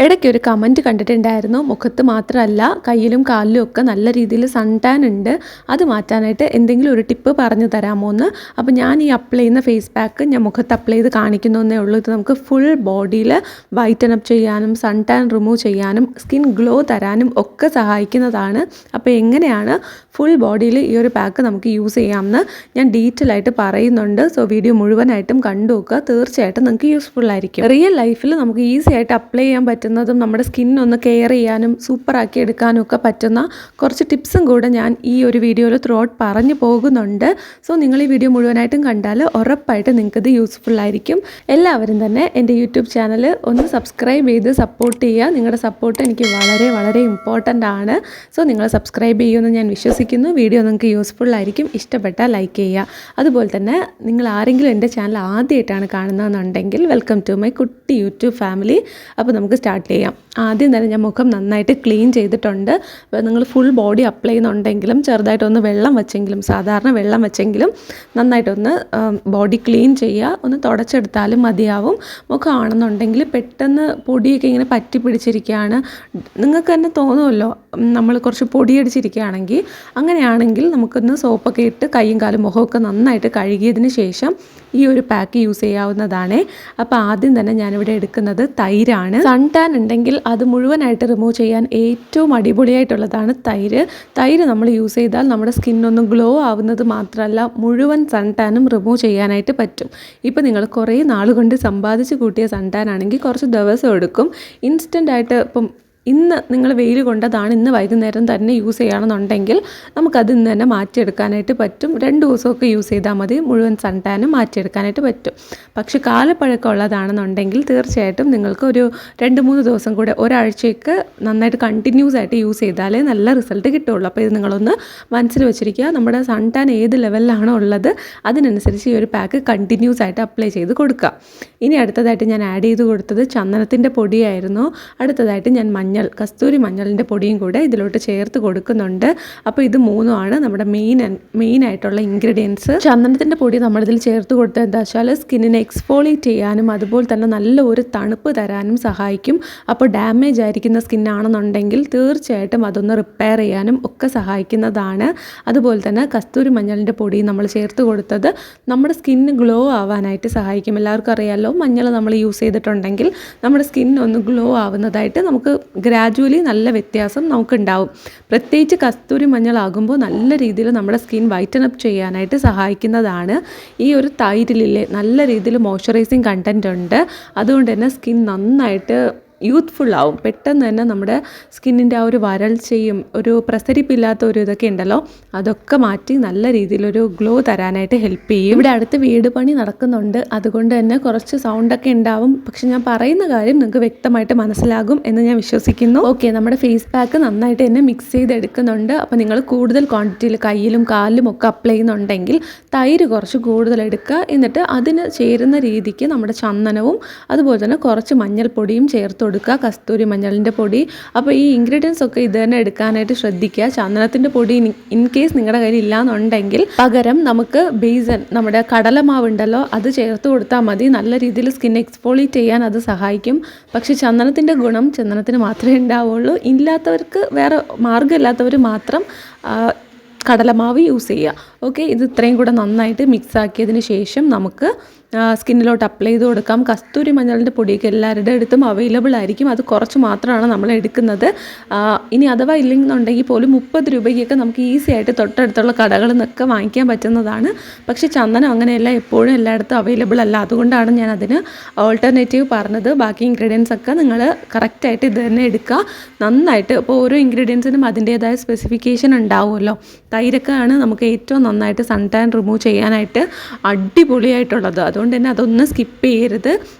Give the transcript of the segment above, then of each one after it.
ഇടയ്ക്കൊരു കമൻറ്റ് കണ്ടിട്ടുണ്ടായിരുന്നു, മുഖത്ത് മാത്രമല്ല കയ്യിലും കാലിലും ഒക്കെ നല്ല രീതിയിൽ സൺ ടാൻ ഉണ്ട്, അത് മാറ്റാനായിട്ട് എന്തെങ്കിലും ഒരു ടിപ്പ് പറഞ്ഞു തരാമോ എന്ന്. അപ്പോൾ ഞാൻ ഈ അപ്ലൈ ചെയ്യുന്ന ഫേസ് പാക്ക് ഞാൻ മുഖത്ത് അപ്ലൈ ചെയ്ത് കാണിക്കുന്നേ ഉള്ളൂ. ഇത് നമുക്ക് ഫുൾ ബോഡിയിൽ വൈറ്റൻ അപ്പ് ചെയ്യാനും സൺ ടാൻ റിമൂവ് ചെയ്യാനും സ്കിൻ ഗ്ലോ തരാനും ഒക്കെ സഹായിക്കുന്നതാണ്. അപ്പോൾ എങ്ങനെയാണ് ഫുൾ ബോഡിയിൽ ഈ ഒരു പാക്ക് നമുക്ക് യൂസ് ചെയ്യാമെന്ന് ഞാൻ ഡീറ്റെയിൽ ആയിട്ട് പറയുന്നുണ്ട്. സോ വീഡിയോ മുഴുവനായിട്ടും കണ്ടു നോക്കുക, തീർച്ചയായിട്ടും നിങ്ങൾക്ക് യൂസ്ഫുൾ ആയിരിക്കും. റിയൽ ലൈഫിൽ നമുക്ക് ഈസി ആയിട്ട് അപ്ലൈ ചെയ്യാൻ പറ്റുന്നതും നമ്മുടെ സ്കിന്നൊന്ന് കെയർ ചെയ്യാനും സൂപ്പറാക്കി എടുക്കാനും ഒക്കെ പറ്റുന്ന കുറച്ച് ടിപ്സും കൂടെ ഞാൻ ഈ ഒരു വീഡിയോയിൽ ത്രൂ ഔട്ട് പറഞ്ഞു പോകുന്നുണ്ട്. സോ നിങ്ങൾ ഈ വീഡിയോ മുഴുവനായിട്ടും കണ്ടാൽ ഉറപ്പായിട്ട് നിങ്ങൾക്കിത് യൂസ്ഫുൾ ആയിരിക്കും. എല്ലാവരും തന്നെ എൻ്റെ യൂട്യൂബ് ചാനൽ ഒന്ന് സബ്സ്ക്രൈബ് ചെയ്ത് സപ്പോർട്ട് ചെയ്യുക. നിങ്ങളുടെ സപ്പോർട്ട് എനിക്ക് വളരെ വളരെ ഇമ്പോർട്ടൻ്റ് ആണ്. സോ നിങ്ങൾ സബ്സ്ക്രൈബ് ചെയ്യുമെന്ന് ഞാൻ വിശ്വസിക്കുന്നു. വീഡിയോ നിങ്ങൾക്ക് യൂസ്ഫുൾ ആയിരിക്കും. ഇഷ്ടപ്പെട്ടാൽ ലൈക്ക് ചെയ്യുക. അതുപോലെ തന്നെ നിങ്ങൾ ആരെങ്കിലും എൻ്റെ ചാനൽ ആദ്യമായിട്ടാണ് കാണുന്നതെന്നുണ്ടെങ്കിൽ വെൽക്കം ടു മൈ കുട്ടി യൂട്യൂബ് ഫാമിലി. അപ്പോൾ നമുക്ക് സ്റ്റാർട്ട് ചെയ്യാം. ആദ്യം തന്നെ ഞാൻ മുഖം നന്നായിട്ട് ക്ലീൻ ചെയ്തിട്ടുണ്ട്. അപ്പോൾ നിങ്ങൾ ഫുൾ ബോഡി അപ്ലൈ ചെയ്യുന്നുണ്ടെങ്കിലും ചെറുതായിട്ടൊന്ന് വെള്ളം വെച്ചെങ്കിലും, സാധാരണ വെള്ളം വെച്ചെങ്കിലും നന്നായിട്ടൊന്ന് ബോഡി ക്ലീൻ ചെയ്യുക. ഒന്ന് തുടച്ചെടുത്താലും മതിയാവും. മുഖമാണെന്നുണ്ടെങ്കിൽ പെട്ടെന്ന് പൊടിയൊക്കെ ഇങ്ങനെ പറ്റി പിടിച്ചിരിക്കുകയാണ്, നിങ്ങൾക്ക് തന്നെ തോന്നുമല്ലോ നമ്മൾ കുറച്ച് പൊടിയടിച്ചിരിക്കുകയാണെങ്കിൽ. അങ്ങനെയാണെങ്കിൽ നമുക്കൊന്ന് സോപ്പൊക്കെ ഇട്ട് കൈയും കാലും മുഖമൊക്കെ നന്നായിട്ട് കഴുകിയതിന് ശേഷം ഈ ഒരു പാക്ക് യൂസ് ചെയ്യാവുന്നതാണ്. അപ്പോൾ ആദ്യം തന്നെ ഞാനിവിടെ എടുക്കുന്നത് തൈരാണ്. സൺ ടാൻ ഉണ്ടെങ്കിൽ അത് മുഴുവനായിട്ട് റിമൂവ് ചെയ്യാൻ ഏറ്റവും അടിപൊളിയായിട്ടുള്ളതാണ് തൈര്. തൈര് നമ്മൾ യൂസ് ചെയ്താൽ നമ്മുടെ സ്കിന്നൊന്ന് ഗ്ലോ ആവുന്നത് മാത്രമല്ല മുഴുവൻ സൺ ടാനും റിമൂവ് ചെയ്യാനായിട്ട് പറ്റും. ഇപ്പോൾ നിങ്ങൾ കുറേ നാളുകൊണ്ട് സമ്പാദിച്ച് കൂട്ടിയ സൺ ടാൻ ആണെങ്കിൽ കുറച്ച് ദിവസം എടുക്കും. ഇൻസ്റ്റൻ്റായിട്ട് ഇപ്പം ഇന്ന് നിങ്ങൾ വെയിൽ കൊണ്ടതാണ് ഇന്ന് വൈകുന്നേരം തന്നെ യൂസ് ചെയ്യണമെന്നുണ്ടെങ്കിൽ നമുക്കത് ഇന്ന് തന്നെ മാറ്റിയെടുക്കാനായിട്ട് പറ്റും. 2 ദിവസമൊക്കെ യൂസ് ചെയ്താൽ മതി, മുഴുവൻ സൺ ടാനും മാറ്റിയെടുക്കാനായിട്ട് പറ്റും. പക്ഷെ കാലപ്പഴക്കം ഉള്ളതാണെന്നുണ്ടെങ്കിൽ തീർച്ചയായിട്ടും നിങ്ങൾക്ക് ഒരു 2-3 ദിവസം കൂടെ, ഒരാഴ്ചയൊക്കെ നന്നായിട്ട് കണ്ടിന്യൂസ് ആയിട്ട് യൂസ് ചെയ്താലേ നല്ല റിസൾട്ട് കിട്ടുള്ളൂ. അപ്പോൾ ഇത് നിങ്ങളൊന്ന് മനസ്സിൽ വെച്ചിരിക്കുക. നമ്മുടെ സൺ ടാൻ ഏത് ലെവലിലാണോ ഉള്ളത് അതിനനുസരിച്ച് ഈ ഒരു പാക്ക് കണ്ടിന്യൂസ് ആയിട്ട് അപ്ലൈ ചെയ്ത് കൊടുക്കുക. ഇനി അടുത്തതായിട്ട് ഞാൻ ആഡ് ചെയ്ത് കൊടുത്തത് ചന്ദനത്തിൻ്റെ പൊടിയായിരുന്നു. അടുത്തതായിട്ട് ഞാൻ കസ്തൂരി മഞ്ഞളിൻ്റെ പൊടിയും കൂടെ ഇതിലോട്ട് ചേർത്ത് കൊടുക്കുന്നുണ്ട്. അപ്പോൾ ഇത് 3ആണ് നമ്മുടെ മെയിൻ ആയിട്ടുള്ള ഇൻഗ്രീഡിയൻസ്. ചന്ദനത്തിൻ്റെ പൊടി നമ്മളിതിൽ ചേർത്ത് കൊടുത്തത് എന്താ വെച്ചാൽ സ്കിന്നിനെ എക്സ്ഫോളിയേറ്റ് ചെയ്യാനും അതുപോലെ തന്നെ നല്ല ഒരു തണുപ്പ് തരാനും സഹായിക്കും. അപ്പോൾ ഡാമേജ് ആയിരിക്കുന്ന സ്കിന്നാണെന്നുണ്ടെങ്കിൽ തീർച്ചയായിട്ടും അതൊന്ന് റിപ്പയർ ചെയ്യാനും ഒക്കെ സഹായിക്കുന്നതാണ്. അതുപോലെ തന്നെ കസ്തൂരി മഞ്ഞളിൻ്റെ പൊടി നമ്മൾ ചേർത്ത് കൊടുത്തത് നമ്മുടെ സ്കിന്ന് ഗ്ലോ ആവാനായിട്ട് സഹായിക്കും. എല്ലാവർക്കും അറിയാമല്ലോ, മഞ്ഞൾ നമ്മൾ യൂസ് ചെയ്തിട്ടുണ്ടെങ്കിൽ നമ്മുടെ സ്കിന്നൊന്ന് ഗ്ലോ ആവുന്നതായിട്ട് നമുക്ക് ഗ്രാജുവലി നല്ല വ്യത്യാസം നമുക്കുണ്ടാവും. പ്രത്യേകിച്ച് കസ്തൂരി മഞ്ഞളാകുമ്പോൾ നല്ല രീതിയിൽ നമ്മുടെ സ്കിൻ വൈറ്റൻ അപ്പ് ചെയ്യാനായിട്ട് സഹായിക്കുന്നതാണ്. ഈ ഒരു തൈരിലില്ലേ നല്ല രീതിയിൽ മോയ്സ്ചറൈസിങ് കണ്ടൻറ്റ് ഉണ്ട്. അതുകൊണ്ട് തന്നെ സ്കിൻ നന്നായിട്ട് യൂത്ത്ഫുൾ ആവും. പെട്ടെന്ന് തന്നെ നമ്മുടെ സ്കിന്നിൻ്റെ ആ ഒരു വരൾച്ചയും ഒരു പ്രസരിപ്പില്ലാത്ത ഒരു ഇതൊക്കെ ഉണ്ടല്ലോ അതൊക്കെ മാറ്റി നല്ല രീതിയിലൊരു ഗ്ലോ തരാനായിട്ട് ഹെൽപ്പ് ചെയ്യും. ഇവിടെ അടുത്ത് വീട് പണി നടക്കുന്നുണ്ട്, അതുകൊണ്ട് തന്നെ കുറച്ച് സൗണ്ടൊക്കെ ഉണ്ടാവും. പക്ഷെ ഞാൻ പറയുന്ന കാര്യം നിങ്ങൾക്ക് വ്യക്തമായിട്ട് മനസ്സിലാകും എന്ന് ഞാൻ വിശ്വസിക്കുന്നു. ഓക്കെ, നമ്മുടെ ഫേസ് പാക്ക് നന്നായിട്ട് തന്നെ മിക്സ് ചെയ്തെടുക്കുന്നുണ്ട്. അപ്പോൾ നിങ്ങൾ കൂടുതൽ ക്വാണ്ടിറ്റിയിൽ കയ്യിലും കാലിലും ഒക്കെ അപ്ലൈ ചെയ്യുന്നുണ്ടെങ്കിൽ തൈര് കുറച്ച് കൂടുതൽ എടുക്കുക. എന്നിട്ട് അതിന് ചേരുന്ന രീതിക്ക് നമ്മുടെ ചന്ദനവും അതുപോലെ തന്നെ കുറച്ച് മഞ്ഞൾപ്പൊടിയും ചേർത്ത് കൊടുക്കുക, കസ്തൂരി മഞ്ഞളിൻ്റെ പൊടി. അപ്പോൾ ഈ ഇൻഗ്രീഡിയൻസ് ഒക്കെ ഇത് തന്നെ എടുക്കാനായിട്ട് ശ്രദ്ധിക്കുക. ചന്ദനത്തിൻ്റെ പൊടി ഇൻ കേസ് നിങ്ങളുടെ കയ്യിൽ ഇല്ലാന്നുണ്ടെങ്കിൽ പകരം നമുക്ക് ബേസൻ, നമ്മുടെ കടലമാവ് ഉണ്ടല്ലോ അത് ചേർത്ത് കൊടുത്താൽ മതി. നല്ല രീതിയിൽ സ്കിൻ എക്സ്ഫോളിയേറ്റ് ചെയ്യാൻ അത് സഹായിക്കും. പക്ഷേ ചന്ദനത്തിൻ്റെ ഗുണം ചന്ദനത്തിന് മാത്രമേ ഉണ്ടാവുള്ളൂ. ഇല്ലാത്തവർക്ക്, വേറെ മാർഗ്ഗമില്ലാത്തവർ മാത്രം കടലമാവ് യൂസ് ചെയ്യുക. ഓക്കെ, ഇത് ഇത്രയും കൂടെ നന്നായിട്ട് മിക്സ് ആക്കിയതിന് ശേഷം നമുക്ക് സ്കിന്നിലോട്ട് അപ്ലൈ ചെയ്ത് കൊടുക്കാം. കസ്തൂരി മഞ്ഞളിൻ്റെ പൊടിയൊക്കെ എല്ലാവരുടെ അടുത്തും അവൈലബിൾ ആയിരിക്കും. അത് കുറച്ച് മാത്രമാണ് നമ്മൾ എടുക്കുന്നത്. ഇനി അഥവാ ഇല്ലെന്നുണ്ടെങ്കിൽ പോലും 30 രൂപയ്ക്കൊക്കെ നമുക്ക് ഈസി ആയിട്ട് തൊട്ടടുത്തുള്ള കടകളിൽ നിന്നൊക്കെ വാങ്ങിക്കാൻ പറ്റുന്നതാണ്. പക്ഷേ ചന്ദനം അങ്ങനെയല്ല, എപ്പോഴും എല്ലായിടത്തും അവൈലബിൾ അല്ല. അതുകൊണ്ടാണ് ഞാൻ അതിന് ഓൾട്ടർനേറ്റീവ് പറഞ്ഞത്. ബാക്കി ഇൻഗ്രീഡിയൻസ് ഒക്കെ നിങ്ങൾ കറക്റ്റായിട്ട് ഇത് തന്നെ എടുക്കുക നന്നായിട്ട്. ഇപ്പോൾ ഓരോ ഇൻഗ്രീഡിയൻസിനും അതിൻ്റേതായ സ്പെസിഫിക്കേഷൻ ഉണ്ടാവുമല്ലോ. തൈരൊക്കെയാണ് നമുക്ക് ഏറ്റവും നന്നായിട്ട് സൺ ടാൻ റിമൂവ് ചെയ്യാനായിട്ട് അടിപൊളിയായിട്ടുള്ളത്. അതുകൊണ്ട് തന്നെ അതൊന്നും സ്കിപ്പ് ചെയ്യരുത്.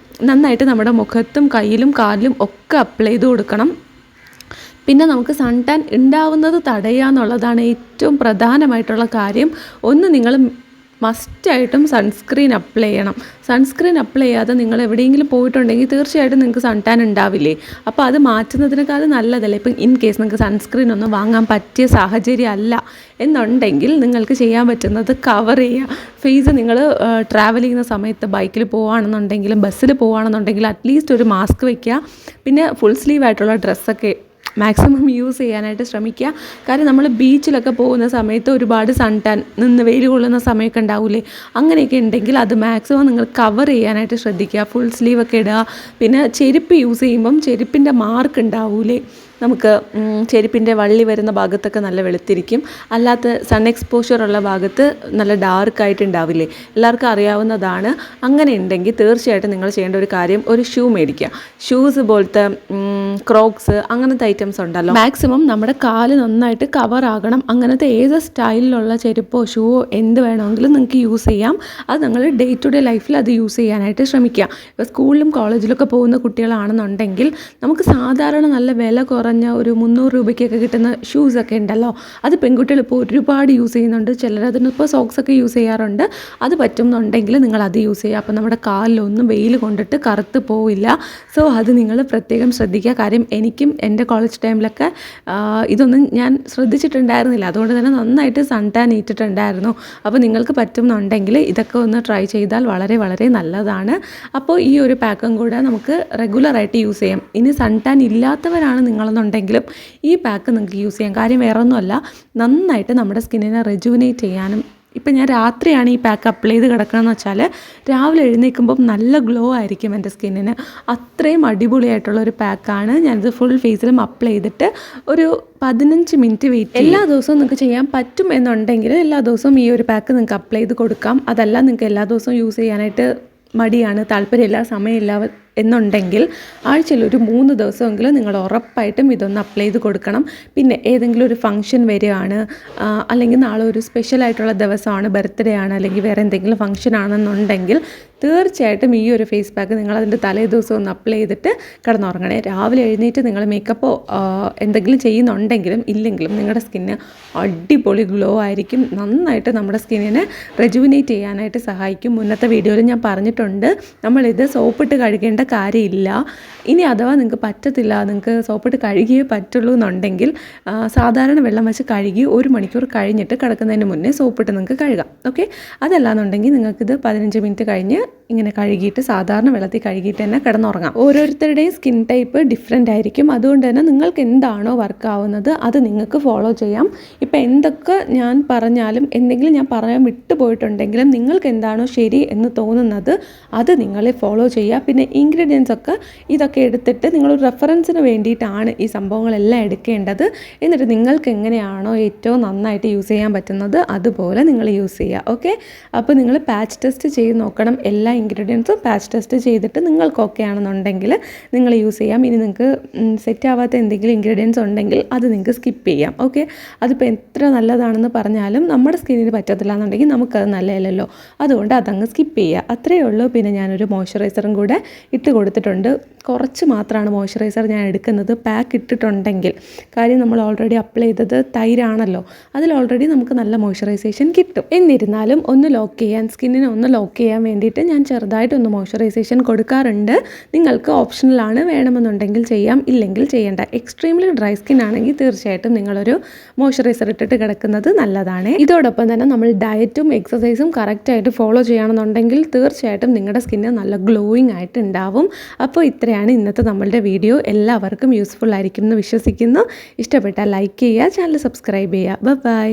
നന്നായിട്ട് നമ്മുടെ മുഖത്തും കയ്യിലും കാലിലും ഒക്കെ അപ്ലൈ ചെയ്ത് കൊടുക്കണം. പിന്നെ നമുക്ക് സൺ ടാൻ ഉണ്ടാവുന്നത് തടയുക എന്നുള്ളതാണ് ഏറ്റവും പ്രധാനമായിട്ടുള്ള കാര്യം. ഒന്ന് നിങ്ങൾ മസ്റ്റായിട്ടും സൺസ്ക്രീൻ അപ്ലൈ ചെയ്യണം. സൺസ്ക്രീൻ അപ്ലൈ ചെയ്യാതെ നിങ്ങൾ എവിടെയെങ്കിലും പോയിട്ടുണ്ടെങ്കിൽ തീർച്ചയായിട്ടും നിങ്ങൾക്ക് സൺ ടാൻ ഉണ്ടാവില്ലേ. അപ്പോൾ അത് മാറ്റുന്നതിനേക്കാളും നല്ലതല്ലേ. ഇപ്പം ഇൻ കേസ് നിങ്ങൾക്ക് സൺസ്ക്രീൻ ഒന്നും വാങ്ങാൻ പറ്റിയ സാഹചര്യം അല്ല എന്നുണ്ടെങ്കിൽ നിങ്ങൾക്ക് ചെയ്യാൻ പറ്റുന്നത് കവർ ചെയ്യുക. ഫേസ് നിങ്ങൾ ട്രാവൽ ചെയ്യുന്ന സമയത്ത് ബൈക്കിൽ പോവുകയാണെന്നുണ്ടെങ്കിലും ബസ്സിൽ പോവുകയാണെന്നുണ്ടെങ്കിൽ അറ്റ്ലീസ്റ്റ് ഒരു മാസ്ക് വയ്ക്കുക. പിന്നെ ഫുൾ സ്ലീവ് ആയിട്ടുള്ള ഡ്രസ്സൊക്കെ മാക്സിമം യൂസ് ചെയ്യാനായിട്ട് ശ്രമിക്കുക. കാരണം നമ്മൾ ബീച്ചിലൊക്കെ പോകുന്ന സമയത്ത് ഒരുപാട് സൺ ടാൻ നിന്ന് വെയിൽ കൊള്ളുന്ന സമയമൊക്കെ ഉണ്ടാവില്ലേ, അങ്ങനെയൊക്കെ ഉണ്ടെങ്കിൽ അത് മാക്സിമം നിങ്ങൾ കവർ ചെയ്യാനായിട്ട് ശ്രദ്ധിക്കുക. ഫുൾ സ്ലീവൊക്കെ ഇടുക. പിന്നെ ചെരുപ്പ് യൂസ് ചെയ്യുമ്പം ചെരുപ്പിൻ്റെ മാർക്ക് ഉണ്ടാവൂലേ, നമുക്ക് ചെരുപ്പിൻ്റെ വള്ളി വരുന്ന ഭാഗത്തൊക്കെ നല്ല വെളുത്തിരിക്കും. അല്ലാത്ത സൺ എക്സ്പോഷർ ഉള്ള ഭാഗത്ത് നല്ല ഡാർക്കായിട്ടുണ്ടാവില്ലേ, എല്ലാവർക്കും അറിയാവുന്നതാണ്. അങ്ങനെ ഉണ്ടെങ്കിൽ തീർച്ചയായിട്ടും നിങ്ങൾ ചെയ്യേണ്ട ഒരു കാര്യം, ഒരു ഷൂ മേടിക്കുക. ഷൂസ് പോലത്തെ ക്രോക്സ് അങ്ങനത്തെ ഐറ്റംസ് ഉണ്ടല്ലോ, മാക്സിമം നമ്മുടെ കാല് നന്നായിട്ട് കവർ ആകണം. അങ്ങനത്തെ ഏത് സ്റ്റൈലിലുള്ള ചെരുപ്പോ ഷൂവോ എന്ത് വേണമെങ്കിലും നിങ്ങൾക്ക് യൂസ് ചെയ്യാം. അത് നിങ്ങൾ ഡേ ടു ഡേ ലൈഫിൽ അത് യൂസ് ചെയ്യാനായിട്ട് ശ്രമിക്കുക. ഇപ്പോൾ സ്കൂളിലും കോളേജിലൊക്കെ പോകുന്ന കുട്ടികളാണെന്നുണ്ടെങ്കിൽ നമുക്ക് സാധാരണ നല്ല വില കുറഞ്ഞ ഒരു 300 രൂപയ്ക്കൊക്കെ കിട്ടുന്ന ഷൂസൊക്കെ ഉണ്ടല്ലോ, അത് പെൺകുട്ടികൾ ഇപ്പോൾ ഒരുപാട് യൂസ് ചെയ്യുന്നുണ്ട്. ചിലരതിനിപ്പോൾ സോക്സൊക്കെ യൂസ് ചെയ്യാറുണ്ട്. അത് പറ്റുന്നുണ്ടെങ്കിൽ നിങ്ങൾ അത് യൂസ് ചെയ്യുക. അപ്പോൾ നമ്മുടെ കാലിലൊന്നും വെയിൽ കൊണ്ടിട്ട് കറുത്ത് പോവില്ല. സോ അത് നിങ്ങൾ പ്രത്യേകം ശ്രദ്ധിക്കുക. കാര്യം എനിക്കും എൻ്റെ കോളേജ് ടൈമിലൊക്കെ ഇതൊന്നും ഞാൻ ശ്രദ്ധിച്ചിട്ടുണ്ടായിരുന്നില്ല. അതുകൊണ്ട് തന്നെ നന്നായിട്ട് സൺ ടാൻ ഏറ്റിട്ടുണ്ടായിരുന്നു. അപ്പോൾ നിങ്ങൾക്ക് പറ്റുന്നുണ്ടെങ്കിൽ ഇതൊക്കെ ഒന്ന് ട്രൈ ചെയ്താൽ വളരെ വളരെ നല്ലതാണ്. അപ്പോൾ ഈ ഒരു പാക്കും കൂടെ നമുക്ക് റെഗുലറായിട്ട് യൂസ് ചെയ്യാം. ഇനി സൺ ടാൻ ഇല്ലാത്തവരാണ് നിങ്ങളെന്നുണ്ടെങ്കിലും ഈ പാക്ക് നിങ്ങൾക്ക് യൂസ് ചെയ്യാം. കാര്യം വേറെ ഒന്നുമല്ല, നന്നായിട്ട് നമ്മുടെ സ്കിന്നിനെ റെജുവിനേറ്റ് ചെയ്യാനും. ഇപ്പം ഞാൻ രാത്രിയാണ് ഈ പാക്ക് അപ്ലൈ ചെയ്ത് കിടക്കണമെന്ന് വെച്ചാൽ രാവിലെ എഴുന്നേൽക്കുമ്പം നല്ല ഗ്ലോ ആയിരിക്കും എൻ്റെ സ്കിന്നിന്. അത്രയും അടിപൊളിയായിട്ടുള്ളൊരു പാക്കാണ്. ഞാനിത് ഫുൾ ഫേസിലും അപ്ലൈ ചെയ്തിട്ട് ഒരു 15 മിനിറ്റ് വെയിറ്റ്. എല്ലാ ദിവസവും നിങ്ങൾക്ക് ചെയ്യാൻ പറ്റും എന്നുണ്ടെങ്കിൽ എല്ലാ ദിവസവും ഈ ഒരു പാക്ക് നിങ്ങൾക്ക് അപ്ലൈ ചെയ്ത് കൊടുക്കാം. അതല്ല നിങ്ങൾക്ക് എല്ലാ ദിവസവും യൂസ് ചെയ്യാനായിട്ട് മടിയാണ്, താല്പര്യമില്ല, സമയമില്ല എന്നുണ്ടെങ്കിൽ ആഴ്ചയിൽ ഒരു 3 ദിവസമെങ്കിലും നിങ്ങൾ ഉറപ്പായിട്ടും ഇതൊന്ന് അപ്ലൈ ചെയ്ത് കൊടുക്കണം. പിന്നെ ഏതെങ്കിലും ഒരു ഫംഗ്ഷൻ വരികയാണ്, അല്ലെങ്കിൽ നാളെ ഒരു സ്പെഷ്യലായിട്ടുള്ള ദിവസമാണ്, ബർത്ത്ഡേ ആണ്, അല്ലെങ്കിൽ വേറെ എന്തെങ്കിലും ഫംഗ്ഷൻ ആണെന്നുണ്ടെങ്കിൽ തീർച്ചയായിട്ടും ഈ ഒരു ഫേസ് പാക്ക് നിങ്ങൾ അതിൻ്റെ തലേ ദിവസം ഒന്ന് അപ്ലൈ ചെയ്തിട്ട് കിടന്നുറങ്ങണേ. രാവിലെ എഴുന്നേറ്റ് നിങ്ങൾ മേക്കപ്പോ എന്തെങ്കിലും ചെയ്യുന്നുണ്ടെങ്കിലും ഇല്ലെങ്കിലും നിങ്ങളുടെ സ്കിന്ന് അടിപൊളി ഗ്ലോ ആയിരിക്കും. നന്നായിട്ട് നമ്മുടെ സ്കിന്നിനെ റെജുവിനേറ്റ് ചെയ്യാനായിട്ട് സഹായിക്കും. മുന്നത്തെ വീഡിയോയിൽ ഞാൻ പറഞ്ഞിട്ടുണ്ട്, നമ്മളിത് സോപ്പിട്ട് കഴുകേണ്ട കാര്യമില്ല. ഇനി അഥവാ നിങ്ങൾക്ക് പറ്റത്തില്ല, നിങ്ങൾക്ക് സോപ്പിട്ട് കഴുകിയേ പറ്റുള്ളൂ എന്നുണ്ടെങ്കിൽ സാധാരണ വെള്ളം വെച്ച് കഴുകി 1 മണിക്കൂർ കഴിഞ്ഞിട്ട് കിടക്കുന്നതിന് മുന്നേ സോപ്പിട്ട് നിങ്ങൾക്ക് കഴുകാം. ഓക്കെ, അതല്ലാന്നുണ്ടെങ്കിൽ നിങ്ങൾക്കിത് 15 മിനിറ്റ് കഴിഞ്ഞ് ഇങ്ങനെ കഴുകിയിട്ട് സാധാരണ വെള്ളത്തിൽ കഴുകിയിട്ട് തന്നെ കിടന്നുറങ്ങാം. ഓരോരുത്തരുടെയും സ്കിൻ ടൈപ്പ് ഡിഫറെൻ്റ് ആയിരിക്കും. അതുകൊണ്ട് തന്നെ നിങ്ങൾക്ക് എന്താണോ വർക്ക് ആവുന്നത് അത് നിങ്ങൾക്ക് ഫോളോ ചെയ്യാം. ഇപ്പം എന്തൊക്കെ ഞാൻ പറഞ്ഞാലും എന്തെങ്കിലും ഞാൻ പറയാൻ വിട്ടുപോയിട്ടുണ്ടെങ്കിലും നിങ്ങൾക്ക് എന്താണോ ശരി എന്ന് തോന്നുന്നത് അത് നിങ്ങൾ ഫോളോ ചെയ്യുക. പിന്നെ ഇൻഗ്രീഡിയൻസ് ഒക്കെ ഇതൊക്കെ എടുത്തിട്ട് നിങ്ങളൊരു റെഫറൻസിന് വേണ്ടിയിട്ടാണ് ഈ സംഭവങ്ങളെല്ലാം എടുക്കേണ്ടത്. എന്നിട്ട് നിങ്ങൾക്ക് എങ്ങനെയാണോ ഏറ്റവും നന്നായിട്ട് യൂസ് ചെയ്യാൻ പറ്റുന്നത് അതുപോലെ നിങ്ങൾ യൂസ് ചെയ്യുക. ഓക്കെ, അപ്പോൾ നിങ്ങൾ പാച്ച് ടെസ്റ്റ് ചെയ്ത് നോക്കണം. എല്ലാ ഇൻഗ്രീഡിയൻസും പാച്ച് ടെസ്റ്റ് ചെയ്തിട്ട് നിങ്ങൾക്ക് ഓക്കെ ആണെന്നുണ്ടെങ്കിൽ നിങ്ങൾ യൂസ് ചെയ്യാം. ഇനി നിങ്ങൾക്ക് സെറ്റ് ആവാത്ത എന്തെങ്കിലും ഇൻഗ്രീഡിയൻസ് ഉണ്ടെങ്കിൽ അത് നിങ്ങൾക്ക് സ്കിപ്പ് ചെയ്യാം. ഓക്കെ, അതിപ്പോൾ എത്ര നല്ലതാണെന്ന് പറഞ്ഞാലും നമ്മുടെ സ്കിന്നിന് പറ്റത്തില്ല എന്നുണ്ടെങ്കിൽ നമുക്കത് നല്ലതല്ലല്ലോ. അതുകൊണ്ട് അതങ്ങ് സ്കിപ്പ് ചെയ്യുക, അത്രയേ ഉള്ളൂ. പിന്നെ ഞാനൊരു മോയ്സ്ചറൈസറും കൂടെ ഇട്ട് കൊടുത്തിട്ടുണ്ട്. കുറച്ച് മാത്രമാണ് മോയ്സ്ചറൈസർ ഞാൻ എടുക്കുന്നത് പാക്ക് ഇട്ടിട്ടുണ്ടെങ്കിൽ. കാര്യം നമ്മൾ ഓൾറെഡി അപ്ലൈ ചെയ്തത് തൈരാണല്ലോ, അതിൽ ഓൾറെഡി നമുക്ക് നല്ല മോയ്സ്ചറൈസേഷൻ കിട്ടും. എന്നിരുന്നാലും ഒന്ന് ലോക്ക് ചെയ്യാൻ, സ്കിന്നിനെ ഒന്ന് ലോക്ക് ചെയ്യാൻ വേണ്ടിയിട്ട് ഞാൻ ചെറുതായിട്ടൊന്ന് മോയ്സ്ചറൈസേഷൻ കൊടുക്കാറുണ്ട്. നിങ്ങൾക്ക് ഓപ്ഷണലാണ്, വേണമെന്നുണ്ടെങ്കിൽ ചെയ്യാം, ഇല്ലെങ്കിൽ ചെയ്യേണ്ട. എക്സ്ട്രീംലി ഡ്രൈ സ്കിൻ ആണെങ്കിൽ തീർച്ചയായിട്ടും നിങ്ങളൊരു മോയ്സ്ചറൈസർ ഇട്ടിട്ട് കിടക്കുന്നത് നല്ലതാണ്. ഇതോടൊപ്പം തന്നെ നമ്മൾ ഡയറ്റും എക്സസൈസും കറക്റ്റായിട്ട് ഫോളോ ചെയ്യുകയാണെന്നുണ്ടെങ്കിൽ തീർച്ചയായിട്ടും നിങ്ങളുടെ സ്കിന്ന് നല്ല ഗ്ലോയിങ് ആയിട്ട് ഉണ്ടാവും. അപ്പോൾ ഇത്രയാണ് ഇന്നത്തെ നമ്മളുടെ വീഡിയോ. എല്ലാവർക്കും യൂസ്ഫുൾ ആയിരിക്കും എന്ന് വിശ്വസിക്കുന്നു. ഇഷ്ടപ്പെട്ടാൽ ലൈക്ക് ചെയ്യുക, ചാനൽ സബ്സ്ക്രൈബ് ചെയ്യുക. ബൈ.